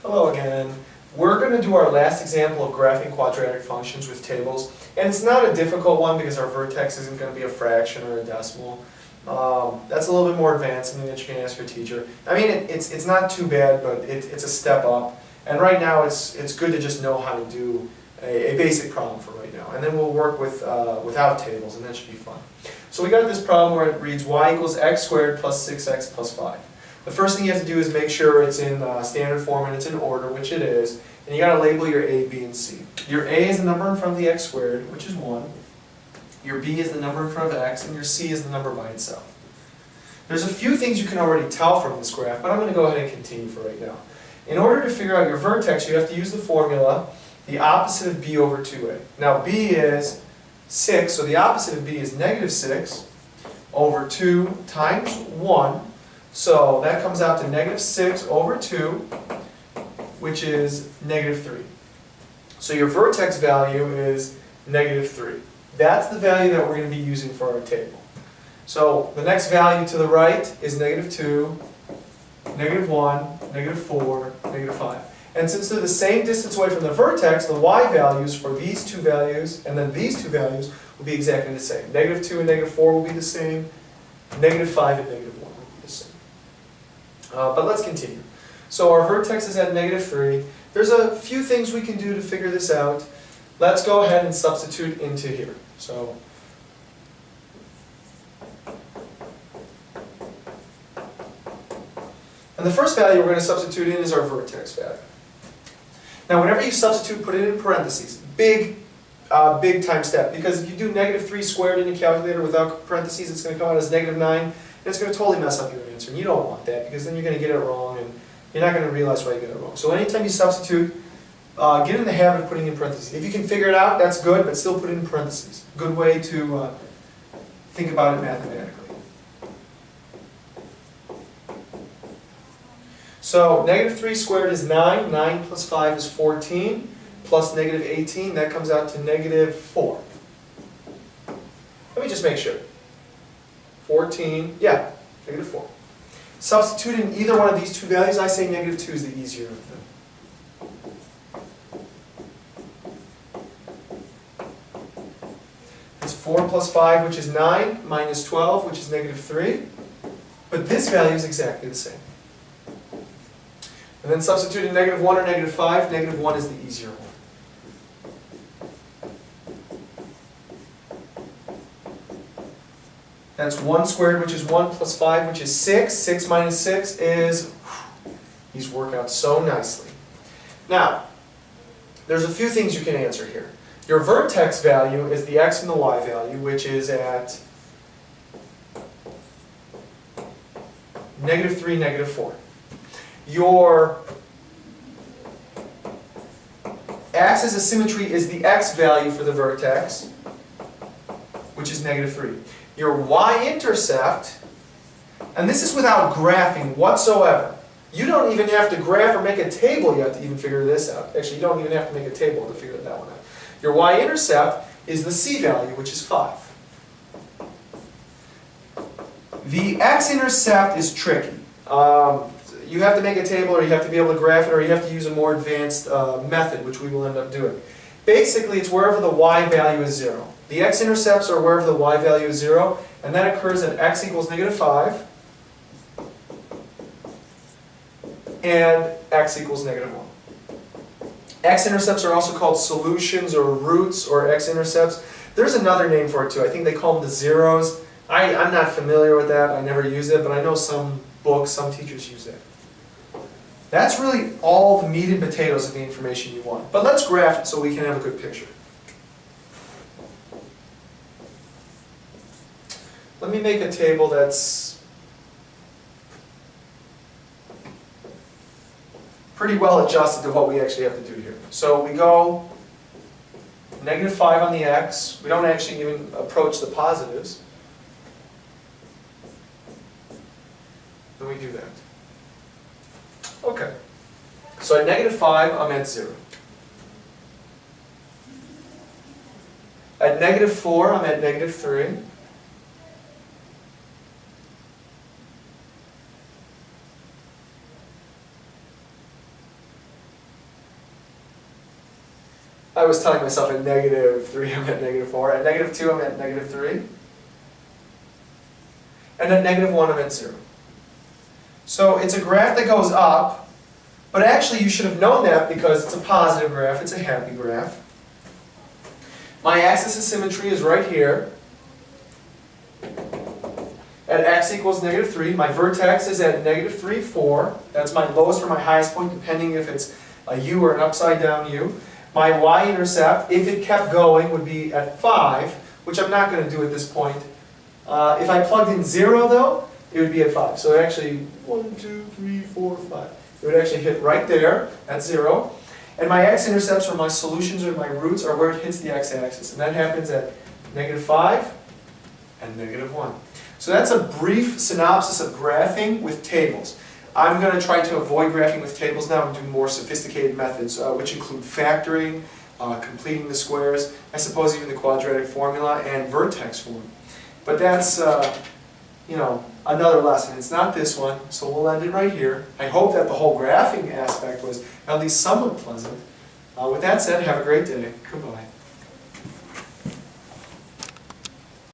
Hello again. We're going to do our last example of graphing quadratic functions with tables. And it's not a difficult one because our vertex isn't going to be a fraction or a decimal. That's a little bit more advanced, something that you can ask your teacher. I mean, it's not too bad, but it's a step up. And right now it's good to just know how to do a basic problem for right now. And then we'll work with without tables, and that should be fun. So we got this problem where it reads y equals x squared plus 6x plus 5. The first thing you have to do is make sure it's in standard form and it's in order, which it is. And you got to label your a, b, and c. Your a is the number in front of the x squared, which is 1. Your b is the number in front of x, and your c is the number by itself. There's a few things you can already tell from this graph, but I'm going to go ahead and continue for right now. In order to figure out your vertex, you have to use the formula, the opposite of b over 2a. Now b is 6, so the opposite of b is negative 6 over 2 times 1. So that comes out to negative 6 over 2, which is negative 3. So your vertex value is negative 3. That's the value that we're going to be using for our table. So the next value to the right is negative 2, negative 1, negative 4, negative 5. And since they're the same distance away from the vertex, the y values for these two values and then these two values will be exactly the same. Negative 2 and negative 4 will be the same. Negative 5 and negative 1 will be the same. But let's continue. So our vertex is at negative 3. There's a few things we can do to figure this out. Let's go ahead and substitute into here. So and the first value we're going to substitute in is our vertex value. Now whenever you substitute, put it in parentheses. Big time step, because if you do negative 3 squared in your calculator without parentheses, it's going to come out as negative 9, and it's going to totally mess up your answer. And you don't want that, because then you're going to get it wrong, and you're not going to realize why you got it wrong. So anytime you substitute, get in the habit of putting in parentheses. If you can figure it out, that's good, but still put it in parentheses. Good way to think about it mathematically. So negative 3 squared is 9. 9 plus 5 is 14. Plus negative 18, that comes out to negative 4. Let me just make sure. 14, yeah, negative 4. Substitute in either one of these two values. I say negative 2 is the easier of them. It's 4 plus 5, which is 9, minus 12, which is negative 3. But this value is exactly the same. And then substitute in negative 1 or negative 5. Negative 1 is the easier one. That's 1 squared, which is 1, plus 5, which is 6. 6 minus 6 is, these work out so nicely. Now, there's a few things you can answer here. Your vertex value is the x and the y value, which is at negative 3, negative 4. Your axis of symmetry is the x value for the vertex, which is negative 3. Your y-intercept, and this is without graphing whatsoever. You don't even have to graph or make a table yet to even figure this out. Actually, you don't even have to make a table to figure that one out. Your y-intercept is the c value, which is 5. The x-intercept is tricky. You have to make a table, or you have to be able to graph it, or you have to use a more advanced method, which we will end up doing. Basically, it's wherever the y value is 0. The x-intercepts are wherever the y value is 0, and that occurs at x equals negative 5 and x equals negative 1. X-intercepts are also called solutions or roots or x-intercepts. There's another name for it too. I think they call them the zeros. I'm not familiar with that. I never use it, but I know some books, some teachers use it. That's really all the meat and potatoes of the information you want. But let's graph it so we can have a good picture. Let me make a table that's pretty well adjusted to what we actually have to do here. So we go negative 5 on the x. We don't actually even approach the positives. And we do that. Okay. So at negative 5, I'm at 0. At negative 4, I'm at negative 3. I was telling myself at -3 I'm at -4, at -2 I'm at -3, and at -1 I'm at 0. So it's a graph that goes up, but actually you should have known that because it's a positive graph, it's a happy graph. My axis of symmetry is right here. At x equals -3, my vertex is at -3, 4. That's my lowest or my highest point, depending if it's a u or an upside down u. My y-intercept, if it kept going, would be at 5, which I'm not going to do at this point. If I plugged in 0, though, it would be at 5. So actually, 1, 2, 3, 4, 5. It would actually hit right there at 0. And my x-intercepts, or my solutions, or my roots, are where it hits the x-axis. And that happens at -5 and -1. So that's a brief synopsis of graphing with tables. I'm going to try to avoid graphing with tables now and do more sophisticated methods, which include factoring, completing the squares, I suppose even the quadratic formula, and vertex form. But that's, another lesson. It's not this one, so we'll end it right here. I hope that the whole graphing aspect was at least somewhat pleasant. With that said, have a great day. Goodbye.